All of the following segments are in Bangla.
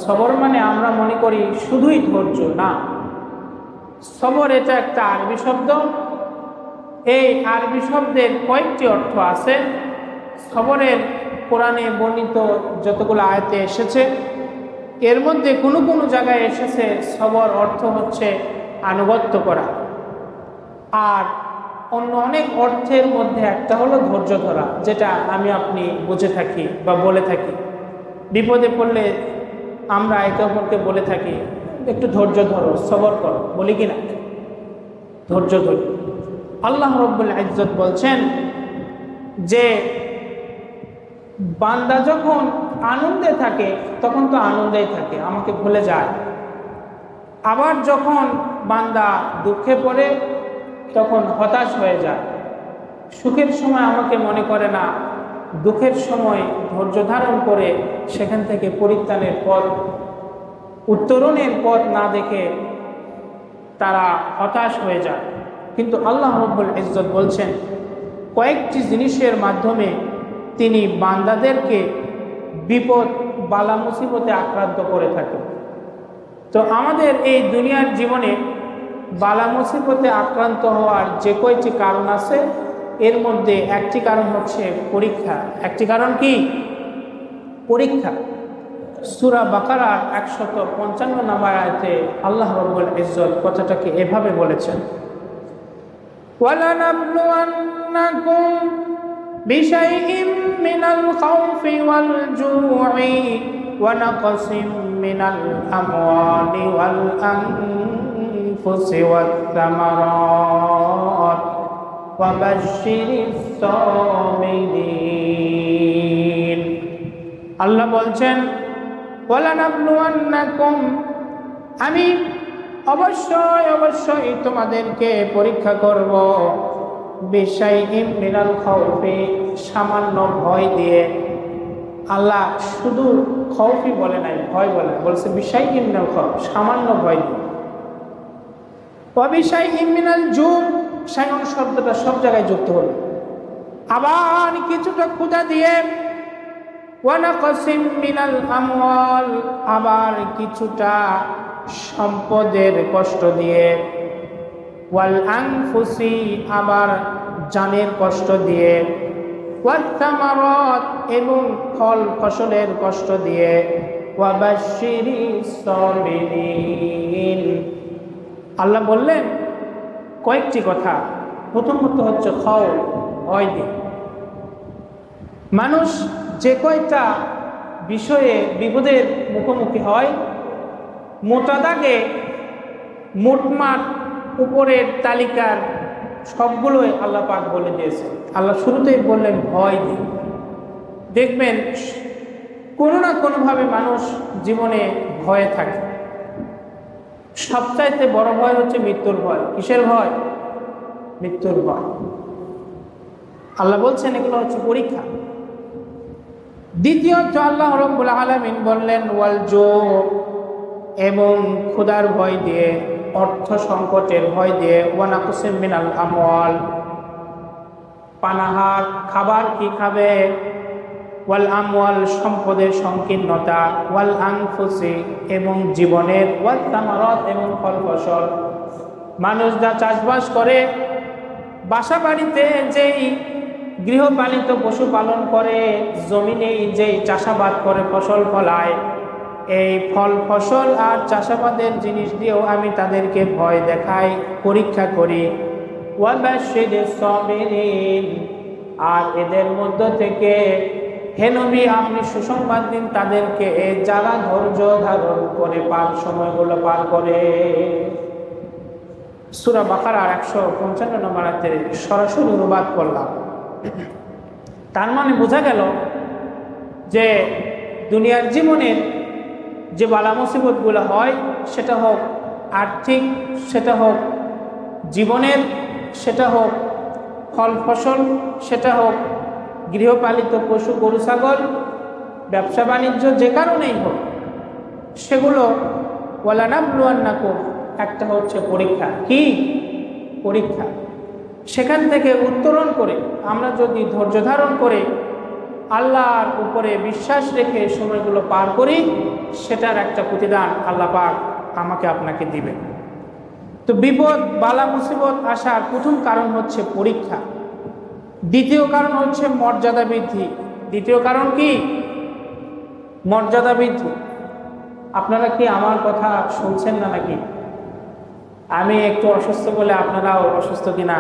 সবর মানে আমরা মনে করি শুধুই ধৈর্য না, সবর এটা একটা আরবি শব্দ। এই আরবি শব্দের কয়েকটি অর্থ আছে। সবরের কোরআনে বর্ণিত যতগুলো আয়াতে এসেছে এর মধ্যে কোনো কোনো জায়গায় এসেছে সবর অর্থ হচ্ছে আনুগত্য করা, আর অন্য অনেক অর্থের মধ্যে একটা হলো ধৈর্য ধরা, যেটা আমি আপনি বুঝে থাকি বা বলে থাকি। বিপদে পড়লে আমরা একে অপরকে বলে থাকি একটু ধৈর্য ধরো, সবর করো, বলি কিনা? ধৈর্য ধরি। আল্লাহ রাব্বুল ইজ্জত বলছেন যে বান্দা যখন আনন্দে থাকে তখন তো আনন্দেই থাকে, আমাকে ভুলে যায়। আবার যখন বান্দা দুঃখে পড়ে তখন হতাশ হয়ে যায়। সুখের সময় আমাকে মনে করে না, দুঃখের সময় ধৈর্য ধারণ করে সেখান থেকে পরিত্রাণের পথ, উত্তরণের পথ না দেখে তারা হতাশ হয়ে যায়। কিন্তু আল্লাহ রাব্বুল ইজ্জত বলছেন কয়েকটি জিনিসের মাধ্যমে তিনি বান্দাদেরকে বিপদ বালা মুসিবতে আক্রান্ত করে থাকেন। তো আমাদের এই দুনিয়ার জীবনে বালা মুসিবতে আক্রান্ত হওয়ার যে কয়টি কারণ আছে এর মধ্যে একটি কারণ হচ্ছে পরীক্ষা। একটি কারণ কি? পরীক্ষা। সূরা বাকারার 155 নম্বর আয়াতে আল্লাহ রাব্বুল ইজ্জত কথাটাকে এভাবে বলেছেন, ওয়ালানাবলুওয়ান্নাকুম বিশাইইম মিনাল খাউফি ওয়াল জু'i ওয়া নাকসিম মিনাল আমওয়ালি ওয়াল আনফুসি ওয়াত তামারাত ওয়া বাশশিরিস সাবিরিন। আল্লাহ বলছেন ওয়ালানাবলুওয়ান্নাকুম, আমি অবশ্যই অবশ্যই তোমাদেরকে পরীক্ষা করব, বিশাইইম মিনাল খাউফি, সামান্য ভয় দিয়ে। আল্লাহ শুধু খাউফি বলে নাই, ভয় বলে, বলছে বিশাইইম মিনাল খাউফ, সামান্য ভয় দিয়ে। ওয়া বিশাইইম মিনাল জু', সাইন শব্দটা সব জায়গায় যুক্ত হলো। আবার কিছুটা ক্ষুধা দিয়ে, ওয়া নাকসিম মিনাল আমওয়াল, আবার কিছুটা সম্পদের কষ্ট দিয়ে, ওয়াল আনফুসি, আবার জানের কষ্ট দিয়ে, ওয়াত তামারাত, এবং ফল ফসলের কষ্ট দিয়ে, ওয়া বাশশিরিস সাবিরিন। আল্লাহ বললেন কয়েকটি কথা। প্রথমত হচ্ছে খাও, ভয় দিয়ে। মানুষ যে কয়টা বিষয়ে বিপদের মুখোমুখি হয়, মোটা দাগে মোটমাট উপরের তালিকার সবগুলোই আল্লাহ পাক বলে দিয়েছে। আল্লাহ শুরুতেই বললেন ভয় দিয়ে। দেখবেন কোনো না কোনোভাবে মানুষ জীবনে ভয়ে থাকে। সবচাইতে বড় ভয় হচ্ছে মৃত্যুর ভয়। কিসের ভয়? মৃত্যুর ভয়। আল্লাহ বলছেন এগুলো হচ্ছে পরীক্ষা। দ্বিতীয়ত আল্লাহ রাব্বুল আলামিন বললেন ওয়াল জু', এবং ক্ষুধার ভয় দিয়ে, অর্থ সংকটের ভয় দিয়ে, ওয়া নাকসিম মিনাল আমওয়াল, পানাহার, খাবার কি খাবে, ওয়াল আমওয়াল, সম্পদের সংকীর্ণতা, ওয়াল আনফুসি, এবং জীবনের, ওয়াত তামারাত, এবং ফল ফসল। মানুষ যা চাষবাস করে, বাসা বাড়িতে যেই গৃহপালিত পশু পালন করে, জমিনেই যেই চাষাবাদ করে ফসল ফলায়, এই ফল ফসল আর চাষাবাদের জিনিস দিয়েও আমি তাদেরকে ভয় দেখাই, পরীক্ষা করি। ওয়া বাশশিরিস সাবিরিন, আর এদের মধ্য থেকে হে নবী আপনি সুসংবাদ দিন তাদেরকে যারা ধৈর্য ধারণ করে সময়গুলো পার করে। সূরা বাকারার 155 নম্বর আয়াতে সরাসরি অনুবাদ করলাম। তার মানে বোঝা গেল যে দুনিয়ার জীবনের যে বালা মুসিবতগুলো হয়, সেটা হোক আর্থিক, সেটা হোক জীবনের, সেটা হোক ফল ফসল, সেটা হোক গৃহপালিত পশু গরু ছাগল, ব্যবসা বাণিজ্য, যে কারণেই হোক, সেগুলো ওয়ালানাবলুওয়ান্নাকুম, একটা হচ্ছে পরীক্ষা। কি পরীক্ষা? সেখান থেকে উত্তরণ করে আমরা যদি ধৈর্য ধারণ করে আল্লাহর উপরে বিশ্বাস রেখে সময়গুলো পার করি, সেটার একটা প্রতিদান আল্লাহ পাক আমাকে আপনাকে দিবেন। তো বিপদ বালা মুসিবত আসার প্রথম কারণ হচ্ছে পরীক্ষা, দ্বিতীয় কারণ হচ্ছে মর্যাদা বৃদ্ধি। দ্বিতীয় কারণ কি? মর্যাদা বৃদ্ধি। আপনারা কি আমার কথা শুনছেন না নাকি? আমি একটু অসুস্থ বলে আপনারাও অসুস্থ কিনা?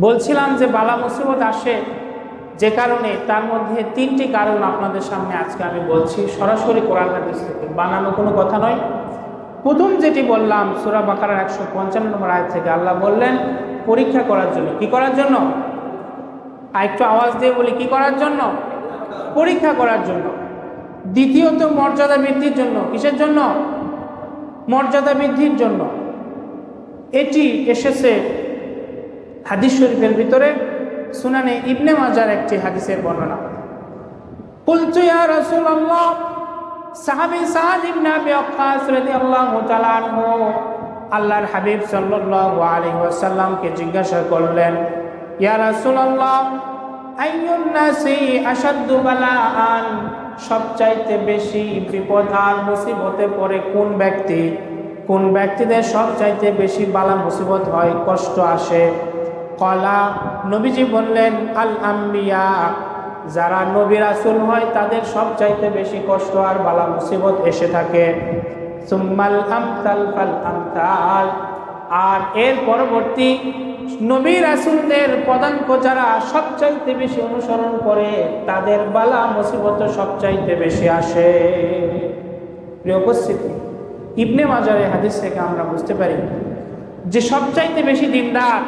বলছিলাম যে বালা মুসিবত আসে যে কারণে, তার মধ্যে তিনটি কারণ আপনাদের সামনে আজকে আমি বলছি, সরাসরি কোরআন হাদিস থেকে, বানানো কোনো কথা নয়। প্রথম যেটি বললাম সূরা বাকারার 155 নম্বর আয়াত থেকে, আল্লাহ বললেন পরীক্ষা করার জন্য। কি করার জন্য? আর একটু আওয়াজ দিয়ে বলি, কি করার জন্য? পরীক্ষা করার জন্য। দ্বিতীয়ত মর্যাদা বৃদ্ধির জন্য। কিসের জন্য? মর্যাদা বৃদ্ধির জন্য। এটি এসেছে হাদিস শরীফের ভিতরে, সুনানে ইবনে মাজার একটি হাদিসের বর্ণনা। কুলতু ইয়া রাসূলুল্লাহ, সাহাবী সাদ ইবনে আবি ওয়াক্কাস রাদিয়াল্লাহু তাআলা আনহু আল্লাহর হাবিব সাল্লাল্লাহু আলাইহি ওয়াসাল্লামকে জিজ্ঞাসা করলেন, ইয়া রাসূলুল্লাহ, আইয়ুন নাসি আশাদ্দু বালাআন, সবচাইতে বেশি বিপদ আর মুসিবতে পড়ে কোন ব্যক্তি? কোন ব্যক্তিদের সবচাইতে বেশি বালা মুসিবত হয়, কষ্ট আসে? কলা, নবীজি বললেন, আল আম্বিয়া, যারা নবী রাসূল হয় তাদের সবচাইতে বেশি কষ্ট আর বালা মুসিবত এসে থাকে। সুম্মাল আমসাল ফাল আমসাল, আর এর পরবর্তী নবী রাসূলদের পদাঙ্ক যারা সবচাইতে বেশি অনুসরণ করে তাদের বালা মুসিবত সবচাইতে বেশি আসে। প্রিয় উপস্থিতি, ইবনে মাজারের হাদিস থেকে আমরা বুঝতে পারি যে সবচাইতে বেশি দিনদার,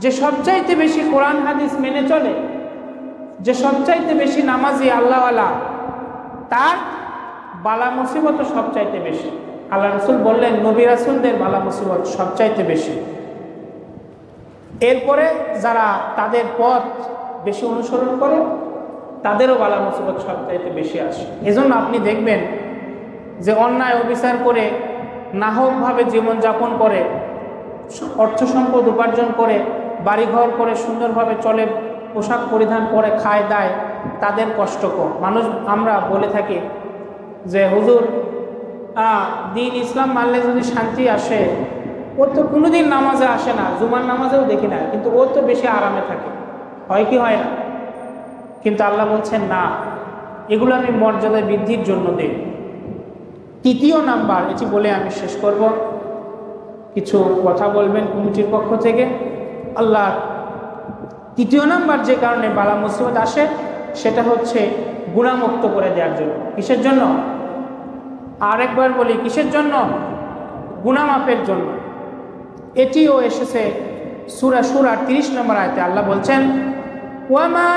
যে সবচাইতে বেশি কোরআন হাদিস মেনে চলে, যে সবচাইতে বেশি নামাজি আল্লাহওয়ালা, তার বালা মুসিবত সবচাইতে বেশি। আল্লাহ রাসূল বললেন নবী রাসূলদের বালা মুসিবত সবচাইতে বেশি। এরপরে যারা তাদের পথ বেশি অনুসরণ করে তাদেরও বালা মুসিবত সবচাইতে বেশি আসে। এজন্য আপনি দেখবেন যে অন্যায় অবিচার করে নাহকভাবে জীবনযাপন করে, অর্থ সম্পদ উপার্জন করে, বাড়িঘর করে সুন্দরভাবে চলে, পোশাক পরিধান করে খায় দায়, তাদের কষ্ট কম। মানুষ আমরা বলে থাকি যে হুজুর দিন ইসলাম মানলে যদি শান্তি আসে, ওর তো কোনোদিন নামাজে আসে না, জুমার নামাজেও দেখি না, কিন্তু ওর তো বেশি আরামে থাকে। হয় কি হয় না? কিন্তু আল্লাহ বলছেন না, এগুলো আমি মর্যাদা বৃদ্ধির জন্য দিই। তৃতীয় নাম্বার, এটি বলে আমি শেষ করব, কিছু কথা বলবেন কমিটির পক্ষ থেকে। আল্লাহ তৃতীয় নাম্বার যে কারণে বালা মুসিবত আসে সেটা হচ্ছে গুনাহমুক্ত করে দেওয়ার জন্য। কিসের জন্য? আরেকবার বলি, কিসের জন্য? গুনাহ মাফের জন্য। এটিও এসেছে সূরা শুরা 30 নম্বর আয়াতে। আল্লাহ বলছেন, ওয়ামা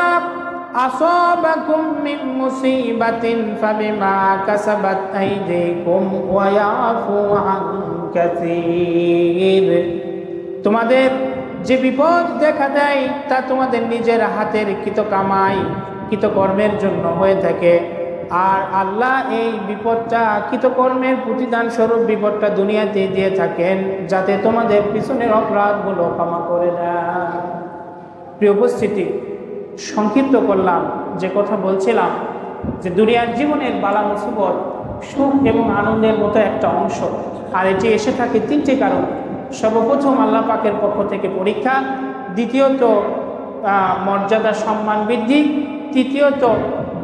আসাবাকুম মিন মুসিবাতিন ফাবিমা কাসাবাত আইদিকুম ওয়া ইয়াফু আন কাসীর, তোমাদের যে বিপদ দেখা দেয় তা তোমাদের নিজের হাতের কৃত কামাই, কৃতকর্মের জন্য হয়ে থাকে। আর আল্লাহ এই বিপদটা, কৃতকর্মের প্রতিদান স্বরূপ বিপদটা দুনিয়াতে দিয়ে থাকেন, যাতে তোমাদের পিছনের অপরাধগুলো ক্ষমা করে দেন। প্রিয় উপস্থিতি, সংক্ষিপ্ত করলাম, যে কথা বলছিলাম যে দুনিয়ার জীবনের বালা মুসিবত সুখ এবং আনন্দের মতো একটা অংশ, আর এটি এসে থাকে তিনটি কারণ। সর্বপ্রথম আল্লাহ পাকের পক্ষ থেকে পরীক্ষা, দ্বিতীয়ত মর্যাদা সম্মান বৃদ্ধি, তৃতীয়ত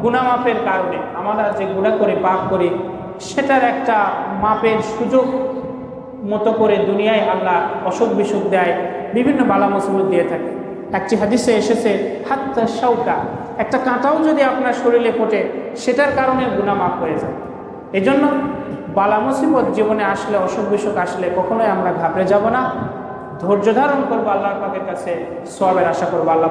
গুনাহ মাপের কারণে। আমরা যে গুনাহ করে পাপ করি সেটার একটা মাপের সুযোগ মতো করে দুনিয়ায় আল্লাহ অসুখ বিসুখ দেয়, বিভিন্ন বালা মুসিবত দিয়ে থাকে। একটি হাদিসে এসেছে, হাত্তা শাওকা, একটা কাঁটাও যদি আপনার শরীরে ফোটে সেটার কারণে গুনাহ মাফ হয়ে যায়। এজন্য বালা মুসিবত জীবনে আসলে, অসুখ বিসুখ আসলে কখনোই আমরা ঘাবড়ে যাব না, ধৈর্য ধারণ করবো, আল্লাহর পাকের কাছে সওয়াবের আশা করবো। আল্লাহ